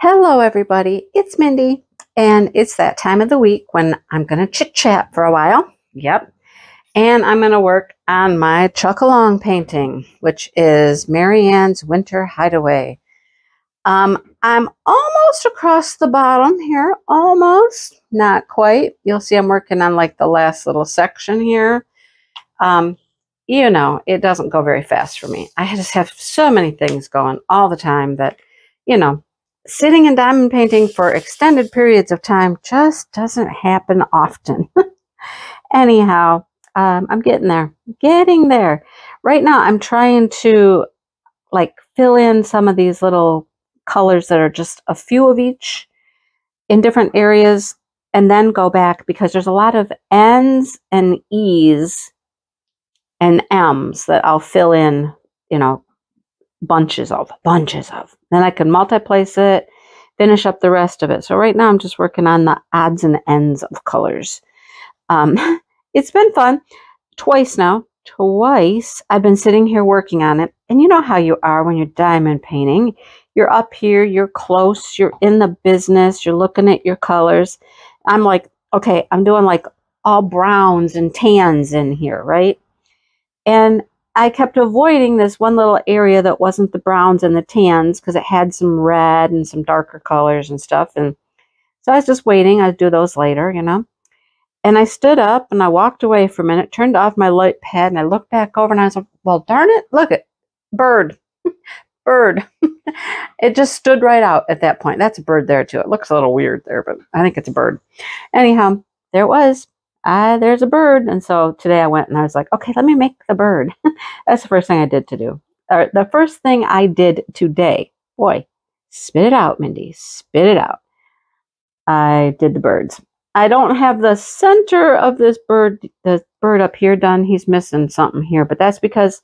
Hello everybody, it's Mindy, and it's that time of the week when I'm going to chit-chat for a while. Yep. And I'm going to work on my Chuck-along painting, which is Mary Ann's Winter Hideaway. I'm almost across the bottom here, almost, not quite. You'll see I'm working on like the last little section here. You know, it doesn't go very fast for me. I just have so many things going all the time that, you know, sitting and diamond painting for extended periods of time just doesn't happen often. Anyhow, I'm getting there. Right now, I'm trying to like fill in some of these little colors that are just a few of each in different areas and then go back because there's a lot of N's and E's and M's that I'll fill in, you know, bunches of. Then I can multi-place it, finish up the rest of it. So right now I'm just working on the odds and ends of colors. It's been fun. Twice I've been sitting here working on it. And you know how you are when you're diamond painting. You're up here, you're close, you're in the business, you're looking at your colors. I'm like, okay, I'm doing like all browns and tans in here, right? And I kept avoiding this one little area that wasn't the browns and the tans because it had some red and some darker colors and stuff. And so I was just waiting. I'd do those later, you know. And I stood up and I walked away for a minute, turned off my light pad, and I looked back over and I was like, well, darn it, look at bird. Bird. It just stood right out at that point. That's a bird there too. It looks a little weird there, but I think it's a bird. Anyhow, there it was. There's a bird. And so today I went and I was like, okay, let me make the bird. That's the first thing I did the first thing I did today. Boy, spit it out, Mindy. Spit it out. I did the birds. I don't have the center of this bird, the bird up here done. He's missing something here, but that's because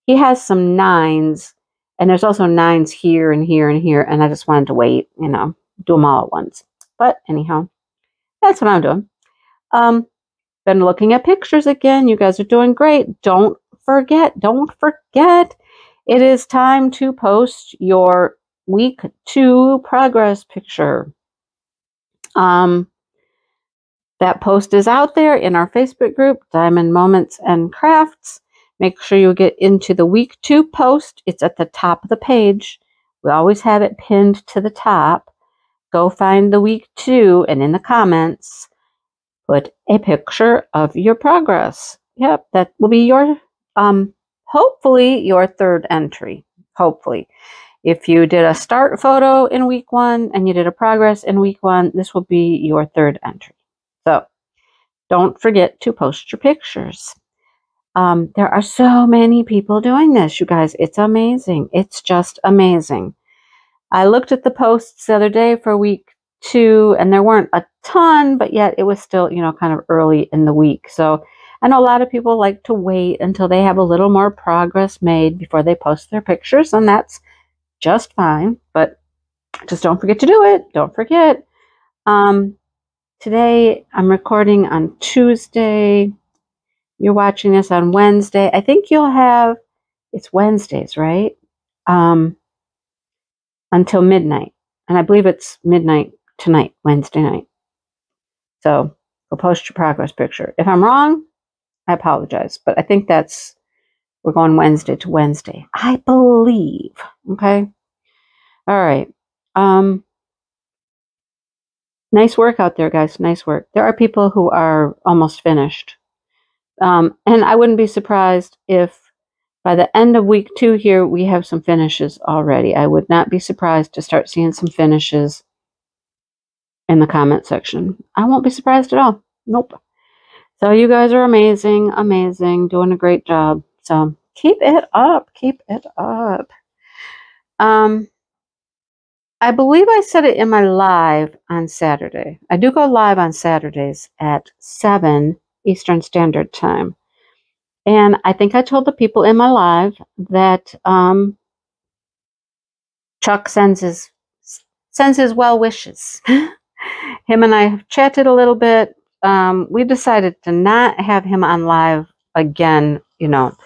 he has some nines. And there's also nines here and here and here. And I just wanted to wait, you know, do them all at once. But anyhow, that's what I'm doing. Been looking at pictures again. You guys are doing great. Don't forget. It is time to post your week 2 progress picture. That post is out there in our Facebook group, Diamond Moments and Crafts. Make sure you get into the week 2 post. It's at the top of the page. We always have it pinned to the top. Go find the week 2 and in the comments, put a picture of your progress. Yep, that will be your, hopefully your 3rd entry. Hopefully. If you did a start photo in week 1 and you did a progress in week 1, this will be your 3rd entry. So don't forget to post your pictures. There are so many people doing this, you guys. It's amazing. It's just amazing. I looked at the posts the other day for week 2, and there weren't a ton, but yet it was still, you know, kind of early in the week. So I know a lot of people like to wait until they have a little more progress made before they post their pictures, and that's just fine. But just don't forget to do it. Don't forget. Today I'm recording on Tuesday. You're watching this on Wednesday. I think you'll have, it's Wednesdays, right? Until midnight. And I believe it's midnight tonight, Wednesday night. So go post your progress picture. If I'm wrong, I apologize. But I think we're going Wednesday to Wednesday, I believe. Okay. All right. Nice work out there, guys. Nice work. There are people who are almost finished. And I wouldn't be surprised if by the end of week 2 here, we have some finishes already. I would not be surprised to start seeing some finishes in the comment section. I won't be surprised at all. Nope. So you guys are amazing, doing a great job. So keep it up. I believe I said it in my live on Saturday. I do go live on Saturdays at 7 Eastern Standard Time. And I think I told the people in my live that Chuck sends his well wishes. Him and I have chatted a little bit. We decided to not have him on live again, you know,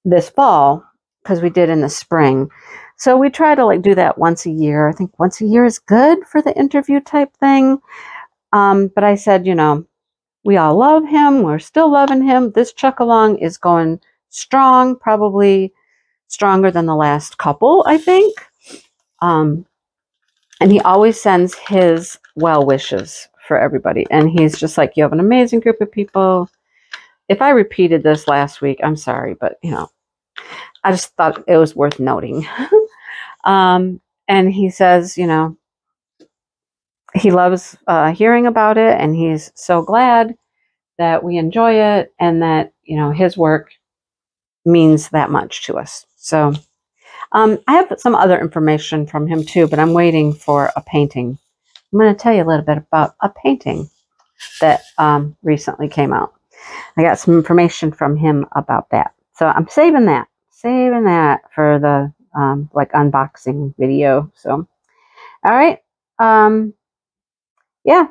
this fall because we did in the spring. So we try to like do that once a year. I think once a year is good for the interview type thing. But I said, you know, we all love him. We're still loving him. This Chuck Along is going strong, probably stronger than the last couple, I think. And he always sends his well wishes for everybody. And he's just like, you have an amazing group of people. If I repeated this last week, I'm sorry, but you know, I just thought it was worth noting. And he says, you know, he loves hearing about it, and he's so glad that we enjoy it, and that, you know, his work means that much to us. So I have some other information from him too, but I'm waiting for a painting. I'm going to tell you a little bit about a painting that recently came out. I got some information from him about that. So I'm saving that for the like unboxing video. So, all right. Yeah,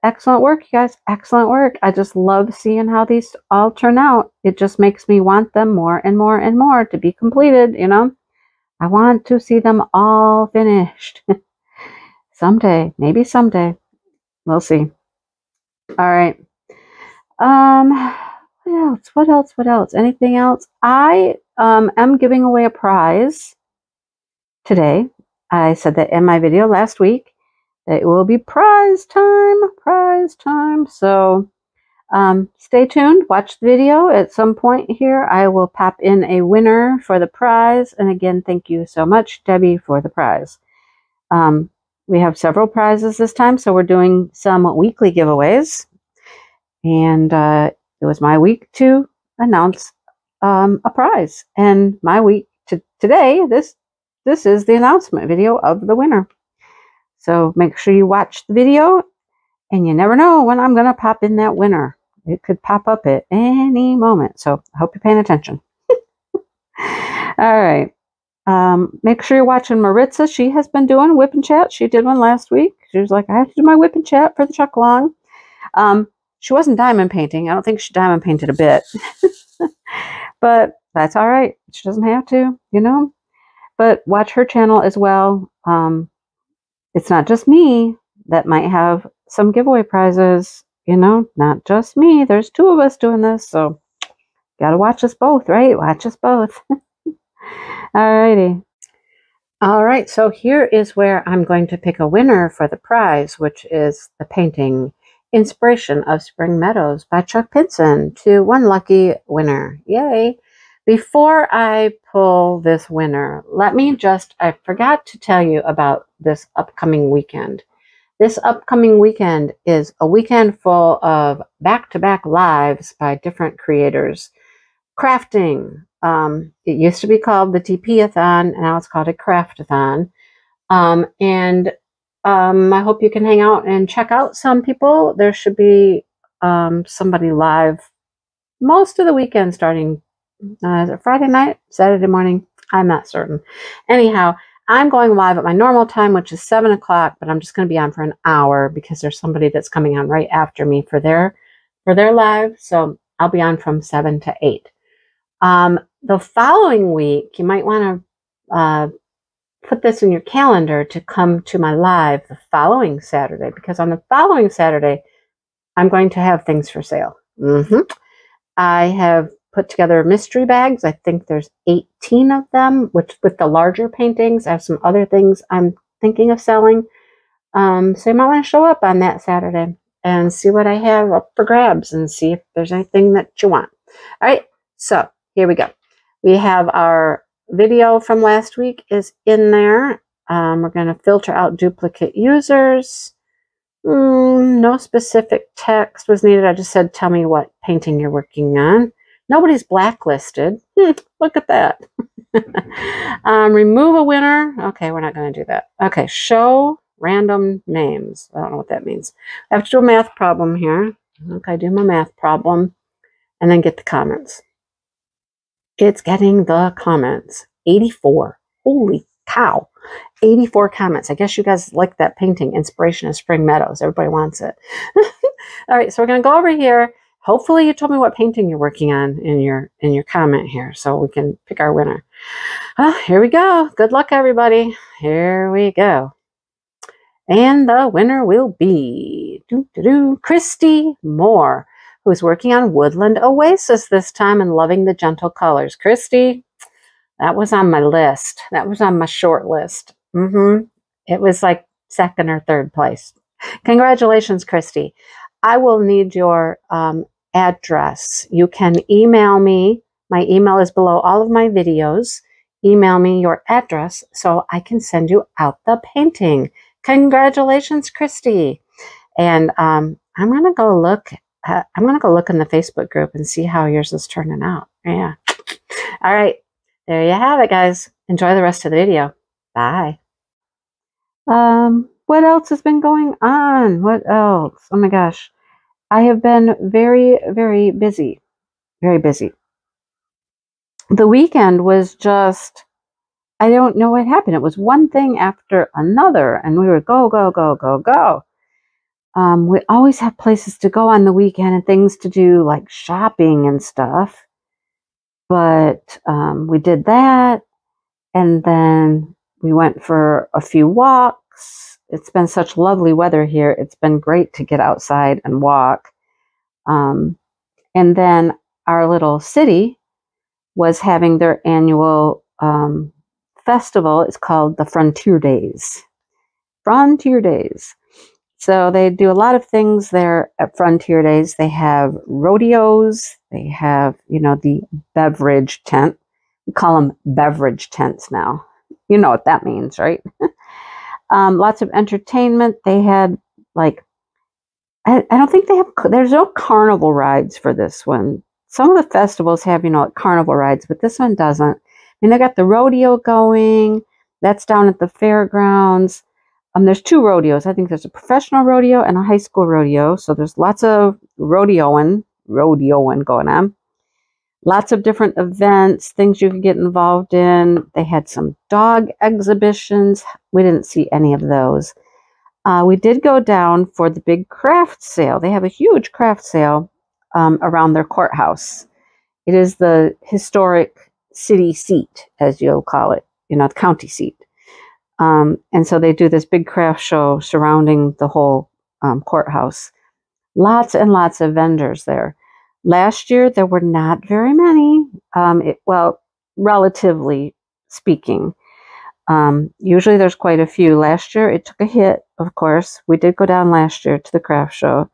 excellent work, you guys. Excellent work. I just love seeing how these all turn out. It just makes me want them more and more and more to be completed, you know. I want to see them all finished. Someday, maybe someday. We'll see. All right. What else? Anything else? I am giving away a prize today. I said that in my video last week. It will be prize time. So stay tuned. Watch the video. At some point here, I will pop in a winner for the prize. And again, thank you so much, Debbie, for the prize. We have several prizes this time, so we're doing some weekly giveaways. And it was my week to announce a prize. And my week today, this is the announcement video of the winner. So make sure you watch the video, and you never know when I'm going to pop in that winner. It could pop up at any moment. So I hope you're paying attention. All right. Make sure you're watching Maritza. She has been doing whip and chat. She did one last week. She was like, I have to do my whip and chat for the Chuck Along. She wasn't diamond painting. I don't think she diamond painted a bit. But that's all right. She doesn't have to, you know. But watch her channel as well. It's not just me that might have some giveaway prizes, you know, not just me. There's two of us doing this, so gotta watch us both, right? Watch us both. Alrighty. All right, so here is where I'm going to pick a winner for the prize, which is the painting Inspiration of Spring Meadows by Chuck Pinson, to one lucky winner. Yay. Before I pull this winner, I forgot to tell you about this upcoming weekend. This upcoming weekend is a weekend full of back-to-back lives by different creators. Crafting. It used to be called the TP-a-thon, and now it's called a Craftathon. I hope you can hang out and check out some people. There should be somebody live most of the weekend starting is it Friday night, Saturday morning? I'm not certain. Anyhow, I'm going live at my normal time, which is 7 o'clock, but I'm just going to be on for an hour because there's somebody that's coming on right after me for their live. So I'll be on from 7 to 8. The following week, you might want to put this in your calendar to come to my live the following Saturday, because on the following Saturday, I'm going to have things for sale. I have put together mystery bags. I think there's 18 of them, which with the larger paintings. I have some other things I'm thinking of selling. So you might want to show up on that Saturday and see what I have up for grabs and see if there's anything that you want. All right, so here we go. We have our video from last week is in there. We're going to filter out duplicate users. No specific text was needed. I just said, tell me what painting you're working on. Nobody's blacklisted. Look at that. Remove a winner. Okay, we're not going to do that. Okay, show random names. I don't know what that means. I have to do a math problem here. Okay, do my math problem and then get the comments. It's getting the comments. 84. Holy cow. 84 comments. I guess you guys like that painting, Inspiration of Spring Meadows. Everybody wants it. All right, so we're going to go over here, hopefully you told me what painting you're working on in your comment here, so we can pick our winner. Here we go. Good luck, everybody. Here we go. And the winner will be Christy Moore, who's working on Woodland Oasis this time and loving the gentle colors. Christy, that was on my list. That was on my short list. It was like second or third place. Congratulations, Christy. I will need your address. You can email me. My email is below all of my videos. Email me your address so I can send you out the painting. Congratulations, Christy. And I'm gonna go look. I'm gonna go look in the Facebook group and see how yours is turning out. Yeah. All right. There you have it, guys. Enjoy the rest of the video. Bye. What else has been going on? What else? Oh my gosh. I have been very, very busy. Very busy. The weekend was just, I don't know what happened. It was one thing after another, and we would go, go, go, go, go. We always have places to go on the weekend and things to do, like shopping and stuff. But we did that, and then we went for a few walks. It's been such lovely weather here. It's been great to get outside and walk. And then our little city was having their annual festival. It's called the Frontier Days. Frontier Days. So they do a lot of things there at Frontier Days. They have rodeos. They have, you know, the beverage tent. We call them beverage tents now. You know what that means, right? Lots of entertainment. They had, like, I don't think they have, there's no carnival rides for this one. Some of the festivals have, you know, like carnival rides, but this one doesn't. I mean, they got the rodeo going. That's down at the fairgrounds. There's two rodeos. I think there's a professional rodeo and a high school rodeo. So there's lots of rodeoing going on. Lots of different events, things you could get involved in. They had some dog exhibitions. We didn't see any of those. We did go down for the big craft sale. They have a huge craft sale around their courthouse. It is the historic city seat, as you'll call it, you know, the county seat. And so they do this big craft show surrounding the whole courthouse. Lots and lots of vendors there. Last year, there were not very many, well, relatively speaking. Usually there's quite a few. Last year, it took a hit, of course. We did go down last year to the craft show.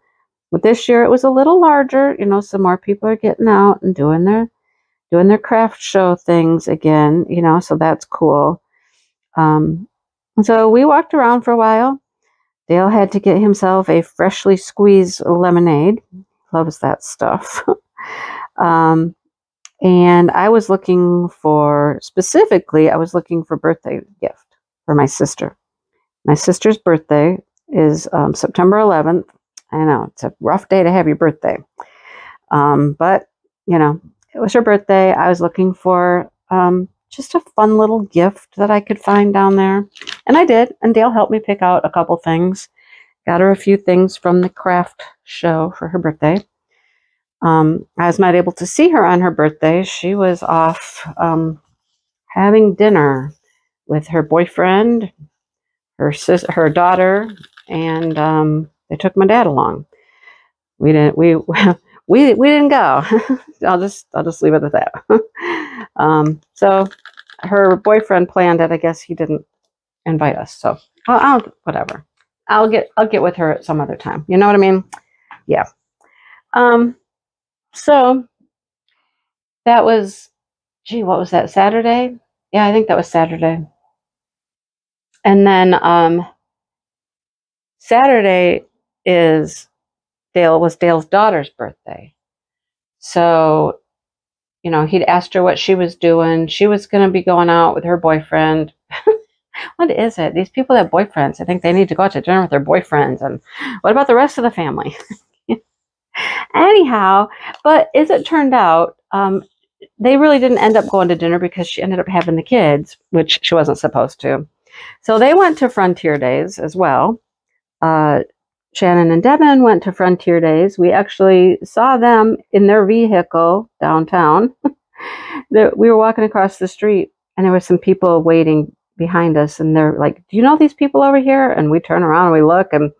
But this year, it was a little larger. You know, some more people are getting out and doing their craft show things again, you know, so that's cool. So we walked around for a while. Dale had to get himself a freshly squeezed lemonade. Loves that stuff. And I was looking for, specifically, I was looking for birthday gift for my sister. My sister's birthday is September 11th. I know, it's a rough day to have your birthday. But, you know, it was her birthday. I was looking for just a fun little gift that I could find down there. And I did. And Dale helped me pick out a couple things. Got her a few things from the craft show for her birthday. I was not able to see her on her birthday. She was off having dinner with her boyfriend, her daughter, and they took my dad along. We didn't go. I'll just leave it at that. So her boyfriend planned it. I guess he didn't invite us. So whatever. I'll get with her at some other time. You know what I mean? Yeah. So that was, what was that, Saturday? Yeah, I think that was Saturday. And then Saturday was Dale's daughter's birthday. So, you know, he'd asked her what she was doing. She was going to be going out with her boyfriend. What is it? These people have boyfriends. I think they need to go out to dinner with their boyfriends. And what about the rest of the family? Anyhow, but as it turned out, they really didn't end up going to dinner because she ended up having the kids, which she wasn't supposed to. So they went to Frontier Days as well. Shannon and Devin went to Frontier Days. We actually saw them in their vehicle downtown. We were walking across the street, and there were some people waiting behind us, and they're like, do you know these people over here? And we turn around and we look, and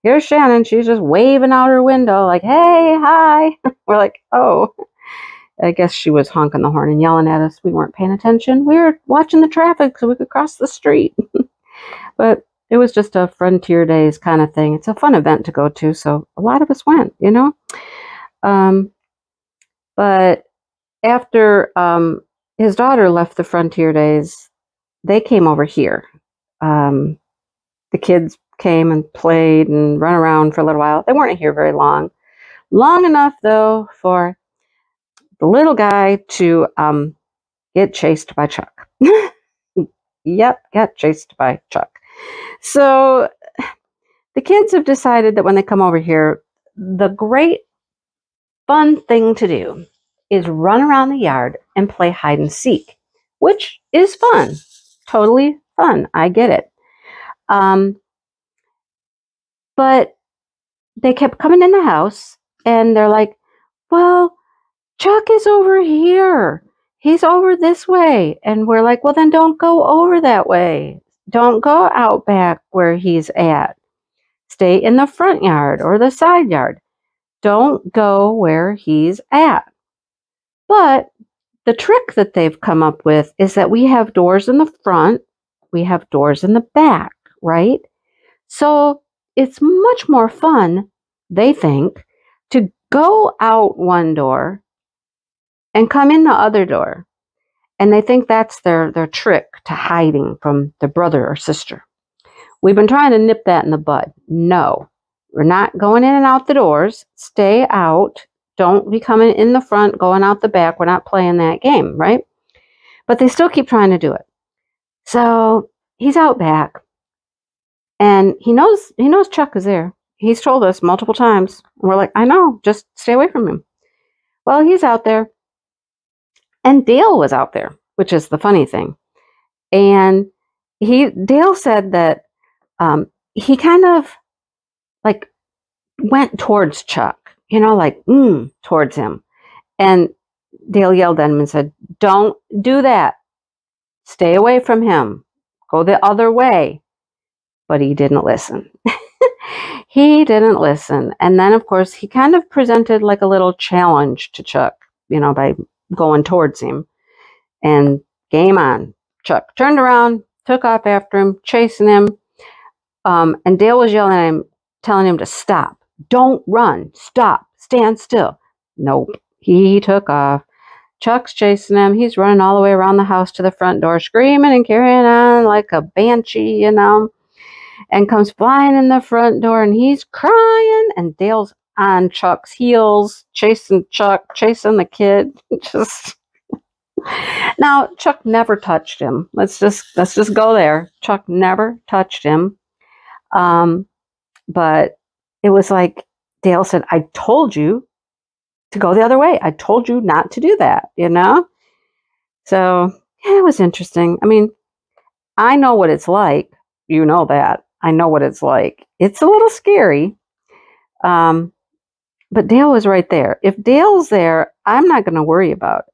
here's Shannon. She's just waving out her window like, hey, hi. We're like, oh. I guess she was honking the horn and yelling at us. We weren't paying attention. We were watching the traffic so we could cross the street. But it was just a Frontier Days kind of thing. It's a fun event to go to, so a lot of us went, you know. But after his daughter left the Frontier Days, they came over here. The kids came and played and run around for a little while. They weren't here very long. Long enough, though, for the little guy to get chased by Chuck. Yep, got chased by Chuck. So the kids have decided that when they come over here, the great fun thing to do is run around the yard and play hide and seek, which is fun. Totally fun. I get it. But they kept coming in the house and they're like, well, Chuck is over here. He's over this way. And we're like, well, then don't go over that way. Don't go out back where he's at. Stay in the front yard or the side yard. Don't go where he's at. But the trick that they've come up with is that we have doors in the front. We have doors in the back, right? So it's much more fun, they think, to go out one door and come in the other door. And they think that's their trick to hiding from the brother or sister. We've been trying to nip that in the bud. No, we're not going in and out the doors. Stay out. Don't be coming in the front, going out the back. We're not playing that game, right? But they still keep trying to do it. So he's out back. And he knows Chuck is there. He's told us multiple times. And we're like, I know, just stay away from him. Well, he's out there. And Dale was out there, which is the funny thing. And Dale said that he kind of like went towards Chuck, you know, like towards him. And Dale yelled at him and said, don't do that. Stay away from him. Go the other way. But he didn't listen. He didn't listen. And then, of course, he kind of presented like a little challenge to Chuck, you know, by going towards him. And game on. Chuck turned around, took off after him, chasing him. And Dale was yelling at him, telling him to stop. Don't run. Stop. Stand still. Nope. He took off. Chuck's chasing him. He's running all the way around the house to the front door, screaming and carrying on like a banshee, you know, and comes flying in the front door, and he's crying, and Dale's on Chuck's heels, chasing Chuck, chasing the kid. Just now, Chuck never touched him. Let's just go there. Chuck never touched him. But it was like Dale said, I told you to go the other way. I told you not to do that, you know? So yeah, it was interesting. I mean, I know what it's like. You know that. I know what it's like. It's a little scary. But Dale was right there. If Dale's there, I'm not going to worry about it.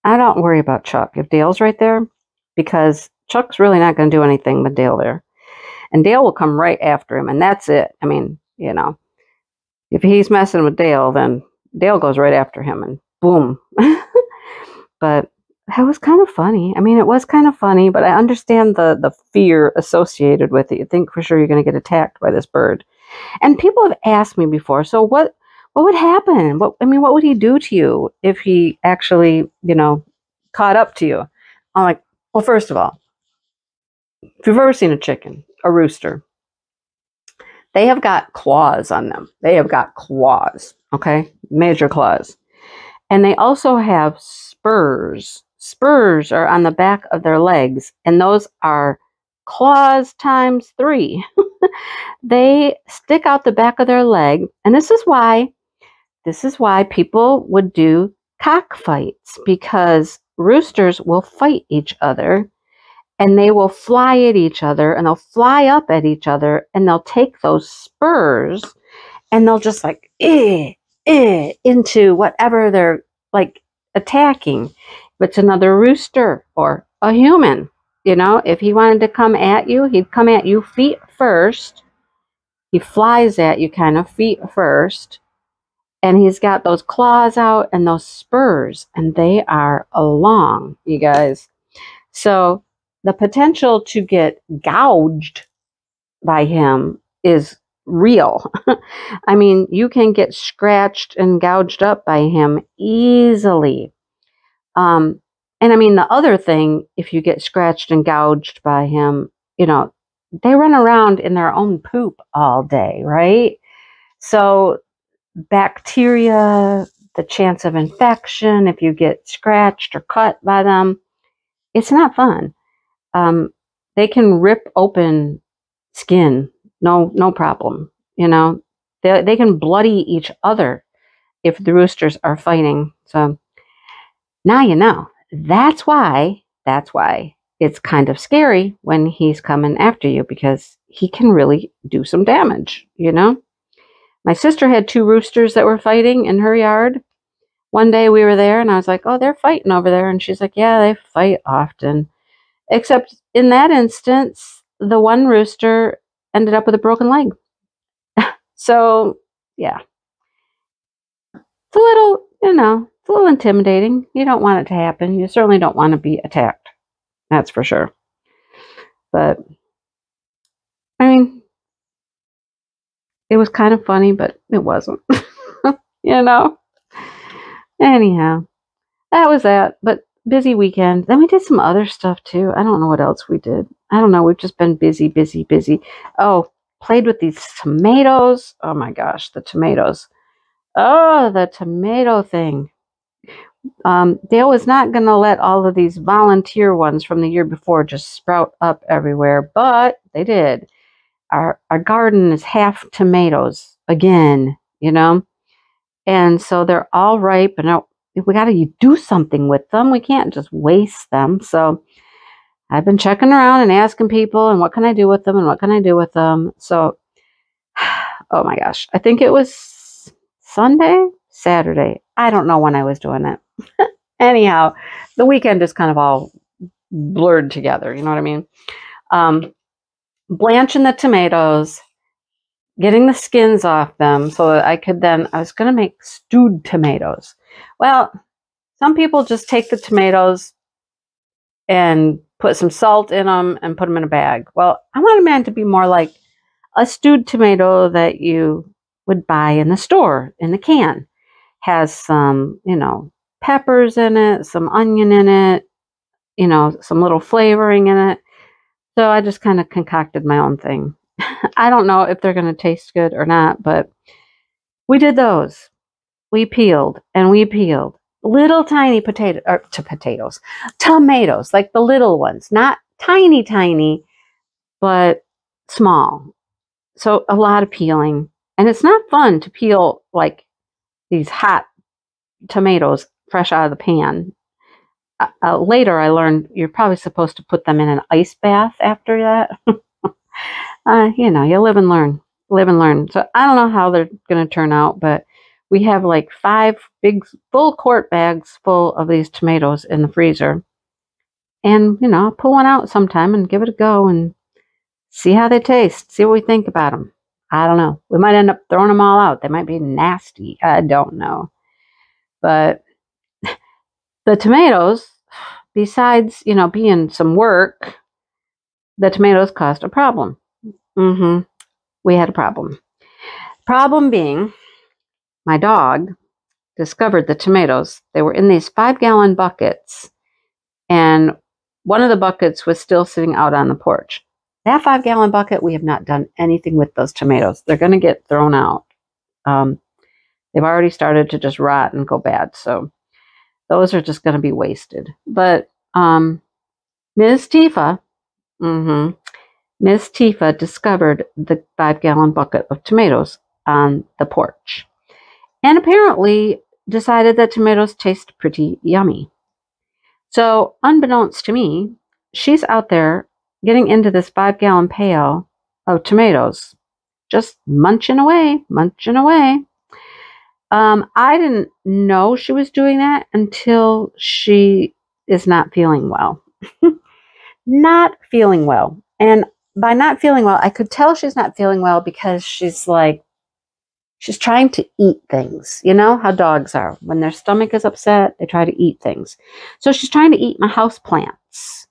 I don't worry about Chuck if Dale's right there, because Chuck's really not going to do anything with Dale there. And Dale will come right after him, and that's it. I mean, you know, if he's messing with Dale, then Dale goes right after him, and boom. But that was kind of funny. I mean, it was kind of funny, but I understand the fear associated with it. You think for sure you're going to get attacked by this bird. And people have asked me before, so what would happen? What would he do to you if he actually, you know, caught up to you? I'm like, well, first of all, if you've ever seen a chicken, a rooster, they have got claws on them. They have got claws, okay? Major claws. And they also have spurs. Spurs are on the back of their legs, and those are claws times 3. They stick out the back of their leg, and this is why people would do cockfights, because roosters will fight each other, and they will fly at each other, and they'll fly up at each other, and they'll take those spurs and they'll just like into whatever they're like attacking. If it's another rooster or a human, if he wanted to come at you, he'd come at you feet first. He flies at you kind of feet first, and he's got those claws out and those spurs, and they are long, you guys. So the potential to get gouged by him is real. I mean, you can get scratched and gouged up by him easily. And I mean, the other thing, if you get scratched and gouged by him, they run around in their own poop all day, right? So bacteria, the chance of infection, if you get scratched or cut by them, it's not fun. They can rip open skin, no problem. They can bloody each other if the roosters are fighting. So now you know. That's why it's kind of scary when he's coming after you, because he can really do some damage, My sister had 2 roosters that were fighting in her yard. One day we were there and I was like, oh, they're fighting over there. And she's like, yeah, they fight often. Except in that instance, the one rooster ended up with a broken leg. So, yeah. It's a little, it's a little intimidating. You don't want it to happen. You certainly don't want to be attacked. That's for sure. But, I mean, it was kind of funny, but it wasn't. Anyhow, that was that. But busy weekend. Then we did some other stuff too. I don't know what else we did. I don't know. We've just been busy. Oh, played with these tomatoes. Oh my gosh, the tomatoes. Oh, the tomato thing. Dale was not going to let all of these volunteer ones from the year before just sprout up everywhere, but they did. Our garden is half tomatoes again, and so they're all ripe, and we got to do something with them. We can't just waste them. So I've been checking around and asking people, and what can I do with them, and what can I do with them? So, oh my gosh, I think it was Saturday. I don't know when I was doing it. Anyhow, the weekend is kind of all blurred together. You know what I mean? Blanching the tomatoes, getting the skins off them so that I was going to make stewed tomatoes. Well, some people just take the tomatoes and put some salt in them and put them in a bag. Well, I wanted mine to be more like a stewed tomato that you would buy in the store in the can. Has some, peppers in it, some onion in it, some little flavoring in it. So I just kind of concocted my own thing. I don't know if they're going to taste good or not, but we did those. We peeled and we peeled little tiny tomatoes, like the little ones, not tiny, but small. So a lot of peeling, and it's not fun to peel like these hot tomatoes fresh out of the pan. Later, I learned you're probably supposed to put them in an ice bath after that. You live and learn. So I don't know how they're going to turn out, but we have like 5 big full quart bags full of these tomatoes in the freezer. And, I'll pull one out sometime and give it a go and see how they taste. See what we think about them. I don't know. We might end up throwing them all out. They might be nasty. I don't know. But the tomatoes, besides, being some work, the tomatoes caused a problem. We had a problem. Problem being, my dog discovered the tomatoes. They were in these 5-gallon buckets, and one of the buckets was still sitting out on the porch. That 5-gallon bucket, we have not done anything with those tomatoes. They're going to get thrown out. They've already started to just rot and go bad, so those are just going to be wasted. But Ms. Tifa, Miss Tifa discovered the 5-gallon bucket of tomatoes on the porch, and apparently decided that tomatoes taste pretty yummy. So, unbeknownst to me, she's out there getting into this 5-gallon pail of tomatoes, just munching away, munching away. I didn't know she was doing that until she is not feeling well. Not feeling well. And by not feeling well, I could tell she's not feeling well because she's trying to eat things. You know how dogs are. When their stomach is upset, they try to eat things. So she's trying to eat my house plants.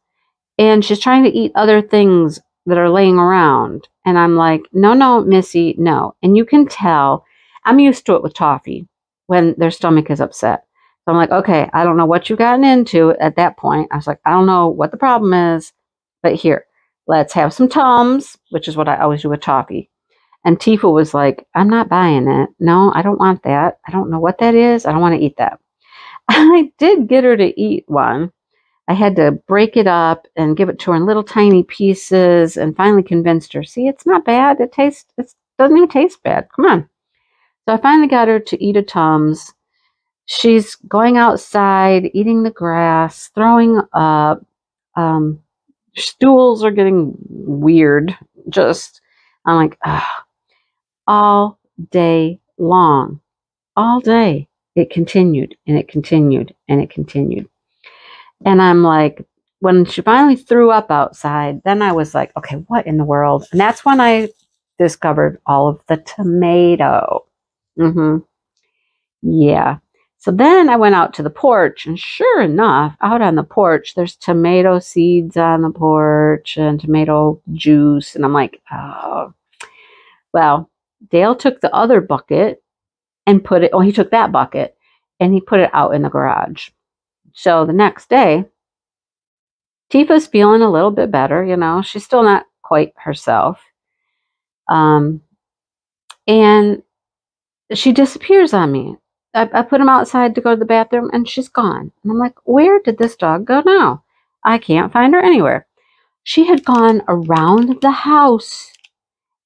And she's trying to eat other things that are laying around. And I'm like, no, Missy, no. And you can tell, I'm used to it with Toffee when their stomach is upset. So I'm like, okay, I don't know what you've gotten into at that point. I was like, I don't know what the problem is, but here, let's have some Tums, which is what I always do with Toffee. And Tifa was like, I'm not buying it. No, I don't want that. I don't know what that is. I don't want to eat that. I did get her to eat one. I had to break it up and give it to her in little tiny pieces and finally convinced her, see, it's not bad. It doesn't even taste bad. Come on. So I finally got her to eat a Tums. She's going outside, eating the grass, throwing up. Stools are getting weird. I'm like, all day long. All day. It continued and it continued and it continued. And I'm like, when she finally threw up outside, then I was like, okay, what in the world? And that's when I discovered all of the tomato. Yeah. So then I went out to the porch, and sure enough, out on the porch, there's tomato seeds on the porch and tomato juice. And I'm like, oh. Well, Dale took the other bucket and he took that bucket and he put it out in the garage. So the next day, Tifa's feeling a little bit better, you know. She's still not quite herself. And she disappears on me. I put him outside to go to the bathroom, and she's gone. And I'm like, where did this dog go now? I can't find her anywhere. She had gone around the house,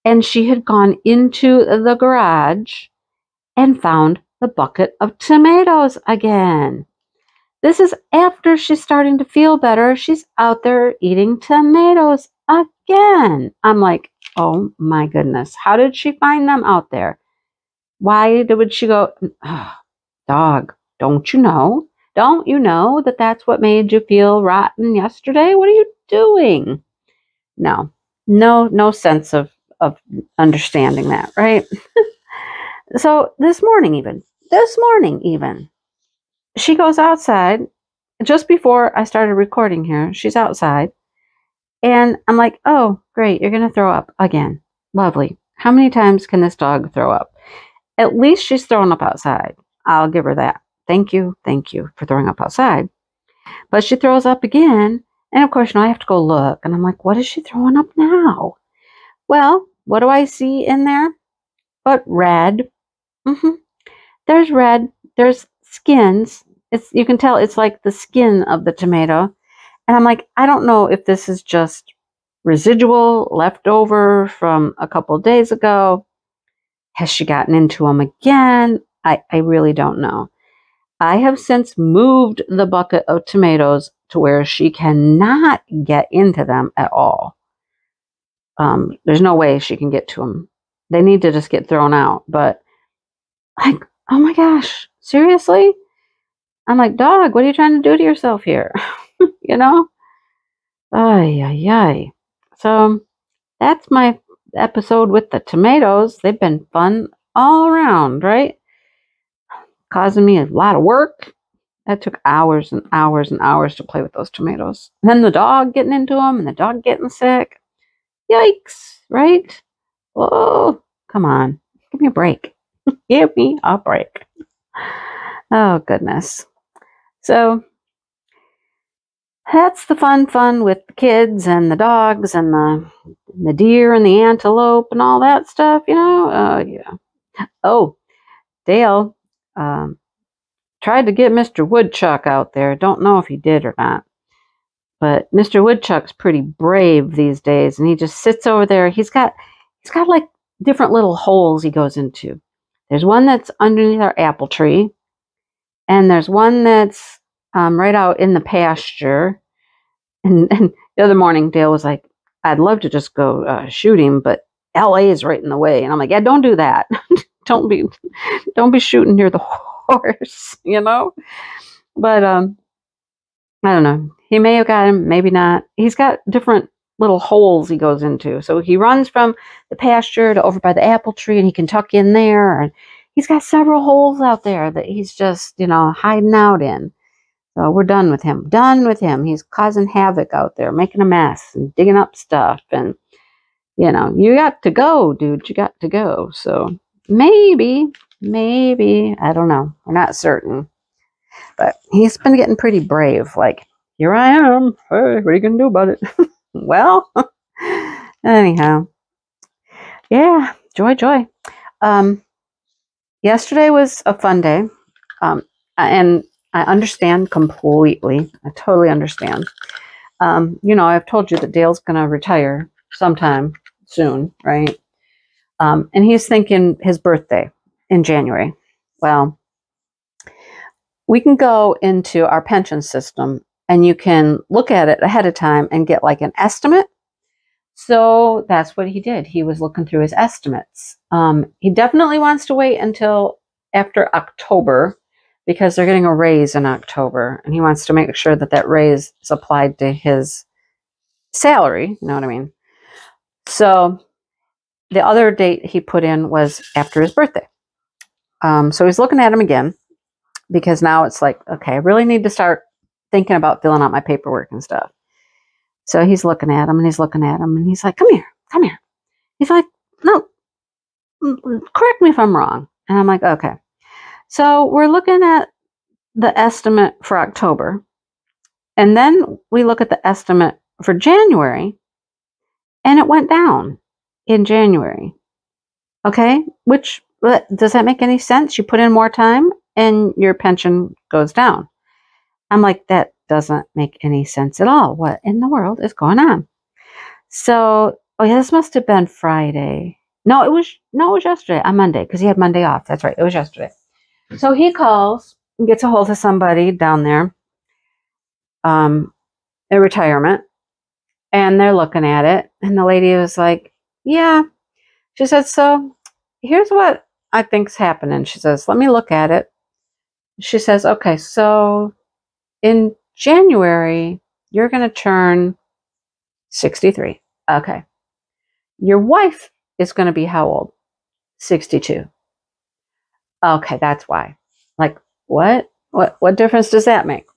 and she had gone into the garage and found the bucket of tomatoes again. This is after she's starting to feel better. She's out there eating tomatoes again. I'm like, oh my goodness. How did she find them out there? Why would she go, oh, dog, don't you know? Don't you know that that's what made you feel rotten yesterday? What are you doing? No sense of understanding that, right? So this morning even, she goes outside just before I started recording here. She's outside and I'm like, oh, great. You're going to throw up again. Lovely. How many times can this dog throw up? At least she's throwing up outside. I'll give her that. Thank you for throwing up outside. But she throws up again. And of course, I have to go look. And I'm like, what is she throwing up now? Well, what do I see in there? But red. There's red. There's skins. You can tell it's like the skin of the tomato. And I'm like, I don't know if this is just residual leftover from a couple of days ago. Has she gotten into them again? I really don't know. I have since moved the bucket of tomatoes to where she cannot get into them at all. There's no way she can get to them. They need to just get thrown out. But like, oh my gosh, seriously? I'm like, dog, what are you trying to do to yourself here? You know? Ay. So that's my episode with the tomatoes. They've been fun all around, right? Causing me a lot of work. That took hours and hours and hours to play with those tomatoes. And then the dog getting into them and the dog getting sick. Yikes, right? Oh, come on. Give me a break. Give me a break. Oh, goodness. So that's the fun with the kids and the dogs and the deer and the antelope and all that stuff, you know? Oh, yeah. Oh, Dale tried to get Mr. Woodchuck out there. Don't know if he did or not. But Mr. Woodchuck's pretty brave these days, and he just sits over there. He's got like different little holes he goes into. There's one that's underneath our apple tree, and there's one that's right out in the pasture. And the other morning, Dale was like, I'd love to just go shoot him, but LA is right in the way. And I'm like, yeah, don't do that. don't be shooting near the horse, you know? But I don't know. He may have got him, maybe not. He's got different little holes he goes into. So he runs from the pasture to over by the apple tree, and he can tuck in there. And he's got several holes out there that he's just, hiding out in. So we're done with him. Done with him. He's causing havoc out there, making a mess and digging up stuff. And, you got to go, dude. You got to go. So maybe, I don't know. We're not certain. But he's been getting pretty brave. Like, here I am. Hey, what are you going to do about it? Well, anyhow. Yeah, joy. Yesterday was a fun day. And I understand completely. I totally understand. I've told you that Dale's going to retire sometime soon, right? And he's thinking his birthday in January. Well, we can go into our pension system and you can look at it ahead of time and get like an estimate. So that's what he did. He was looking through his estimates. He definitely wants to wait until after October because they're getting a raise in October. And he wants to make sure that that raise is applied to his salary. You know what I mean? So the other date he put in was after his birthday. So he's looking at him again because now it's like, okay, I really need to start thinking about filling out my paperwork and stuff. So he's looking at him and he's looking at him and he's like, come here. He's like, no, correct me if I'm wrong. And I'm like, okay. So we're looking at the estimate for October. And then we look at the estimate for January and it went down in January. Okay. Which, does that make any sense? You put in more time and your pension goes down. I'm like, that doesn't make any sense at all. What in the world is going on? So, this must have been Friday. No, it was yesterday on Monday because he had Monday off. That's right. It was yesterday. So he calls and gets a hold of somebody down there, at retirement, and they're looking at it. And the lady was like, yeah. She said, so here's what I think's happening. She says, let me look at it. She says, okay, so in January, you're going to turn 63. Okay. Your wife is going to be how old? 62. Okay, that's why. Like, what? What difference does that make?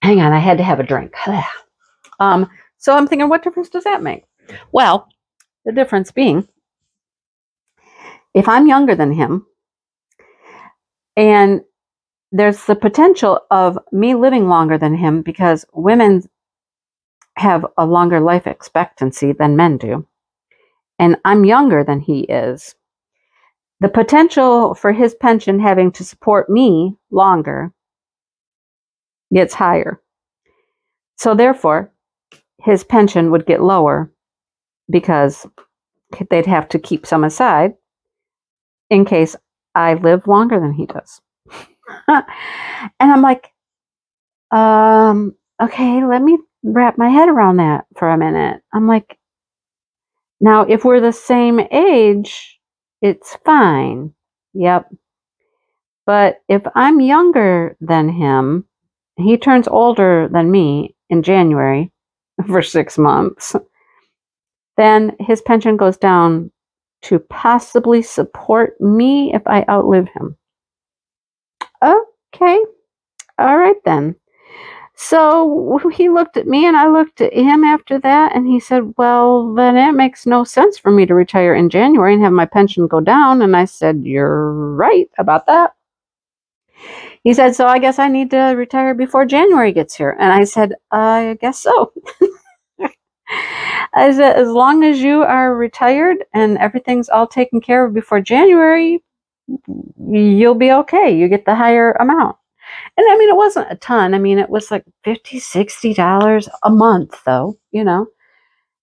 Hang on, I had to have a drink. So I'm thinking, what difference does that make? Well, the difference being, if I'm younger than him, and there's the potential of me living longer than him because women have a longer life expectancy than men do, and I'm younger than he is, the potential for his pension having to support me longer gets higher. So therefore, his pension would get lower because they'd have to keep some aside in case I live longer than he does. And I'm like, okay, let me wrap my head around that for a minute. I'm like, now if we're the same age, it's fine. Yep. But if I'm younger than him, he turns older than me in January for 6 months, then his pension goes down to possibly support me if I outlive him. Okay. All right then. So he looked at me and I looked at him after that and he said, well, then it makes no sense for me to retire in January and have my pension go down. And I said, you're right about that. He said, so I guess I need to retire before January gets here. And I said, I guess so. I said, as long as you are retired and everything's all taken care of before January, you'll be okay. You get the higher amount. And I mean, it wasn't a ton. I mean, it was like $50, $60 a month though,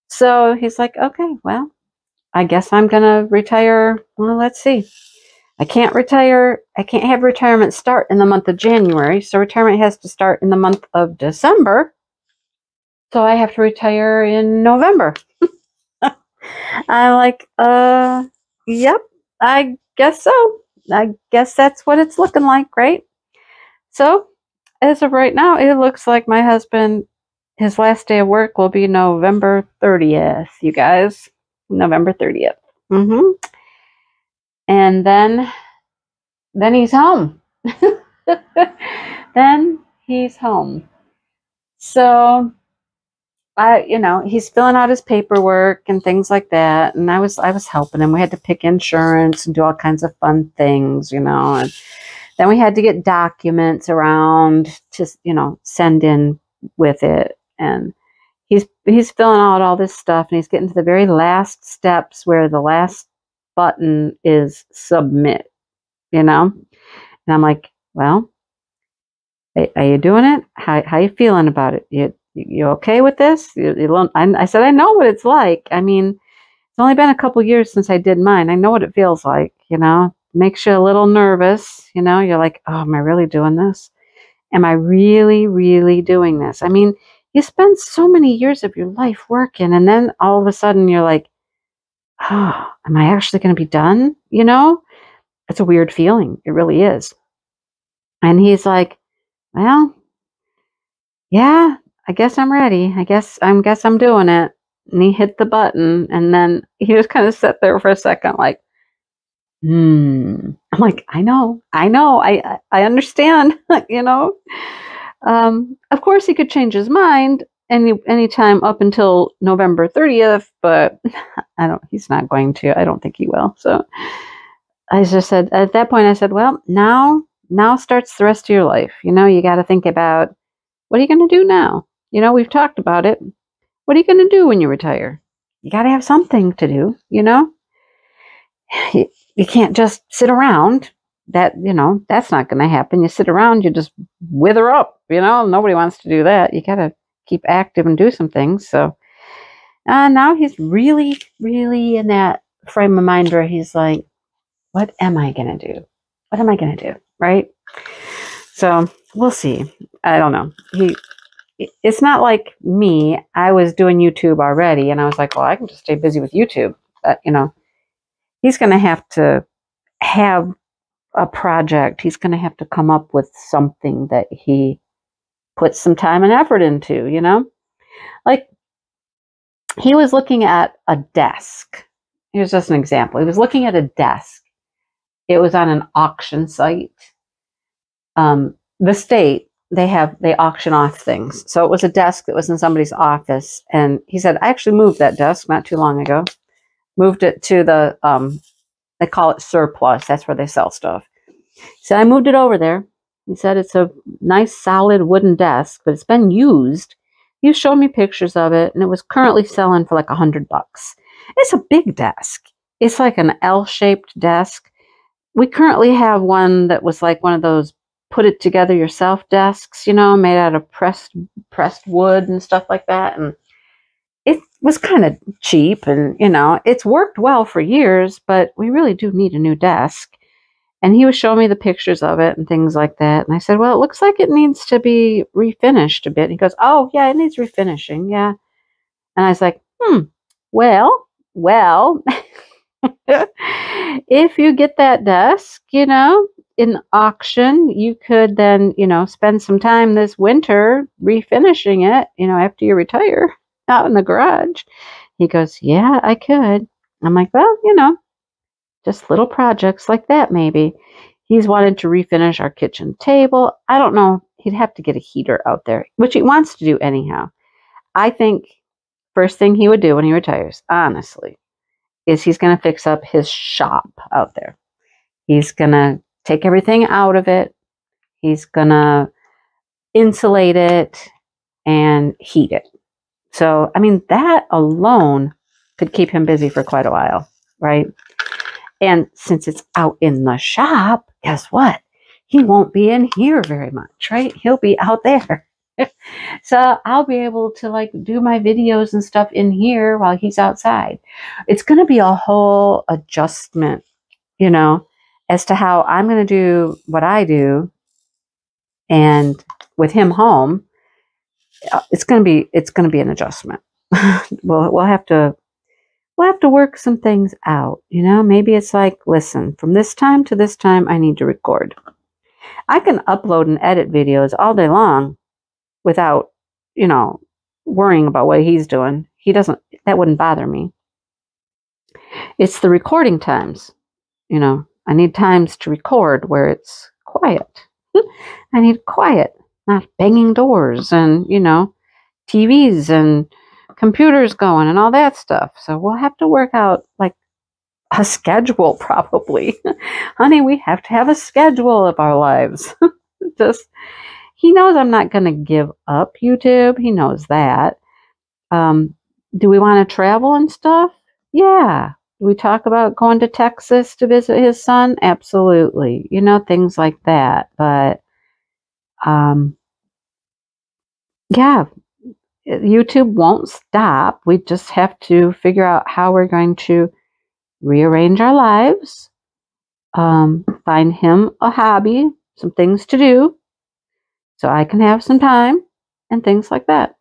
So he's like, okay, well, I guess I'm going to retire. Well, let's see. I can't have retirement start in the month of January. So retirement has to start in the month of December. So I have to retire in November. I'm like, yep, I guess so. I guess that's what it's looking like, right? So, as of right now, it looks like my husband, his last day of work will be November 30th, you guys. November 30th. Mm-hmm. And then he's home. Then he's home. So he's filling out his paperwork and things like that. And I was helping him. We had to pick insurance and do all kinds of fun things, and then we had to get documents around to, send in with it. And he's filling out all this stuff, and he's getting to the very last steps where the last button is submit, And I'm like, well, are you doing it? How you feeling about it? You okay with this? I said, I know what it's like. I mean, it's only been a couple years since I did mine. I know what it feels like, Makes you a little nervous, You're like, oh, am I really doing this? Am I really, really doing this? I mean, you spend so many years of your life working, and then all of a sudden you're like, oh, am I actually going to be done? It's a weird feeling. It really is. And he's like, well, yeah, I guess I'm ready. I guess I'm doing it. And he hit the button, and then he just kind of sat there for a second, like, I'm like, I know, I understand, Of course, he could change his mind anytime up until November 30th, but he's not going to. I don't think he will. So I just said, at that point, I said, well, now starts the rest of your life. You got to think about, what are you going to do now? We've talked about it. What are you going to do when you retire? You got to have something to do, You can't just sit around. That's not going to happen. You sit around, you just wither up, Nobody wants to do that. You got to keep active and do some things. So now he's really, really in that frame of mind where he's like, what am I going to do? What am I going to do? Right? So we'll see. I don't know. It's not like me. I was doing YouTube already, and I was like, well, I can just stay busy with YouTube. But, he's going to have a project. He's going to have to come up with something that he puts some time and effort into, Like, he was looking at a desk. Here's just an example. He was looking at a desk. It was on an auction site. The state, they auction off things. So it was a desk that was in somebody's office. And he said, I actually moved that desk not too long ago. Moved it to the, they call it surplus. That's where they sell stuff. He said, I moved it over there. He said, it's a nice solid wooden desk, but it's been used. You showed me pictures of it, and it was currently selling for like $100. It's a big desk. It's like an L-shaped desk. We currently have one that was like one of those put it together yourself desks, made out of pressed wood and stuff like that. And it was kind of cheap, and, it's worked well for years, but we really do need a new desk. And he was showing me the pictures of it and things like that. And I said, well, it looks like it needs to be refinished a bit. And he goes, oh, yeah, it needs refinishing. Yeah. And I was like, well, if you get that desk, in auction, you could then, spend some time this winter refinishing it, after you retire out in the garage. He goes, yeah, I could. I'm like, well, just little projects like that, maybe. He's wanted to refinish our kitchen table. I don't know. He'd have to get a heater out there, which he wants to do anyhow. I think first thing he would do when he retires, honestly, is he's going to fix up his shop out there. He's going to take everything out of it. He's going to insulate it and heat it. So, I mean, that alone could keep him busy for quite a while, right? And since it's out in the shop, guess what? He won't be in here very much, right? He'll be out there. So I'll be able to do my videos and stuff in here while he's outside. It's going to be a whole adjustment, as to how I'm going to do what I do. And with him home, it's gonna be an adjustment. we'll have to work some things out. You know, maybe it's like, listen, from this time to this time, I need to record. I can upload and edit videos all day long without, you know, worrying about what he's doing. That wouldn't bother me. It's the recording times. You know, I need times to record where it's quiet. I need quiet, not banging doors and, you know, TVs and computers going and all that stuff. So we'll have to work out like a schedule probably. Honey, we have to have a schedule of our lives. He knows I'm not going to give up YouTube. He knows that. Do we want to travel and stuff? Yeah. Do we talk about going to Texas to visit his son? Absolutely. You know, things like that. But, yeah, YouTube won't stop. We just have to figure out how we're going to rearrange our lives, find him a hobby, some things to do, so I can have some time and things like that.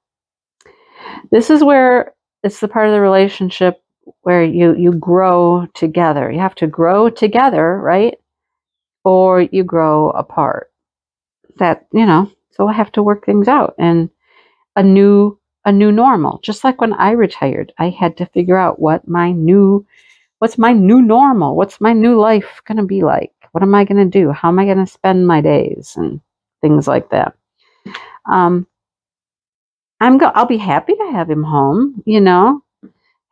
This is where it's the part of the relationship where you grow together. You have to grow together, right? Or you grow apart. That, you know, so we'll have to work things out. And a new normal. Just like when I retired, I had to figure out what's my new normal? What's my new life going to be like? What am I going to do? How am I going to spend my days and things like that? I'll be happy to have him home, you know.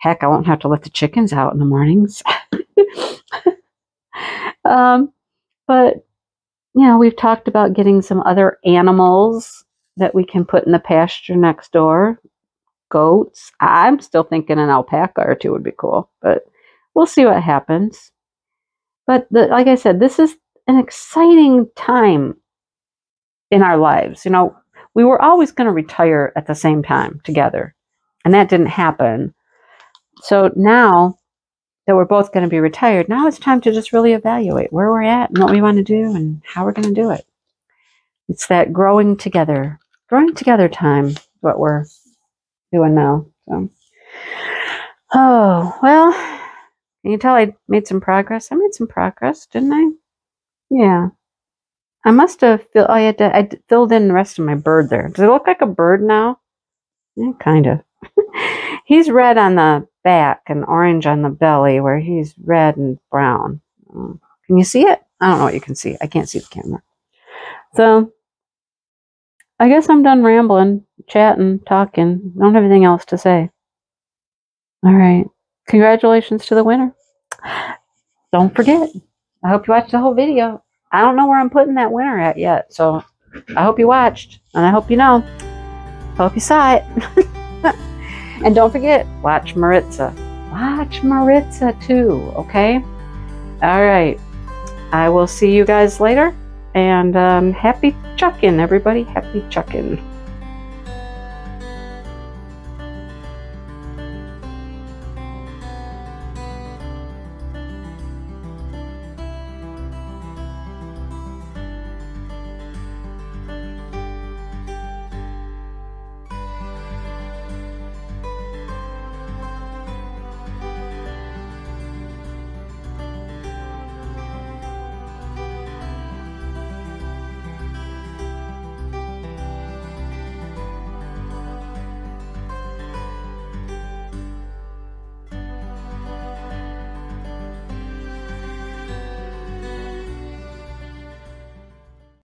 Heck, I won't have to let the chickens out in the mornings. But, you know, we've talked about getting some other animals that we can put in the pasture next door. Goats. I'm still thinking an alpaca or two would be cool, but we'll see what happens. But like I said, this is an exciting time in our lives. You know, we were always going to retire at the same time together, and that didn't happen. So now that we're both going to be retired, now it's time to just really evaluate where we're at and what we want to do and how we're going to do it. It's that growing together time, what we're doing now. So, oh, well, can you tell I made some progress? I made some progress, didn't I? Yeah. I must have I filled in the rest of my bird there. Does it look like a bird now? Yeah, kind of. He's red on the back and orange on the belly, where he's red and brown. Can you see it? I don't know what you can see. I can't see the camera. So I guess I'm done rambling, chatting, talking. I don't have anything else to say. All right. Congratulations to the winner. Don't forget. I hope you watched the whole video. I don't know where I'm putting that winner at yet, so I hope you watched, and I hope you know. I hope you saw it. And don't forget, watch Maritza. Watch Maritza too, okay? All right. I will see you guys later, and happy chucking, everybody. Happy chucking.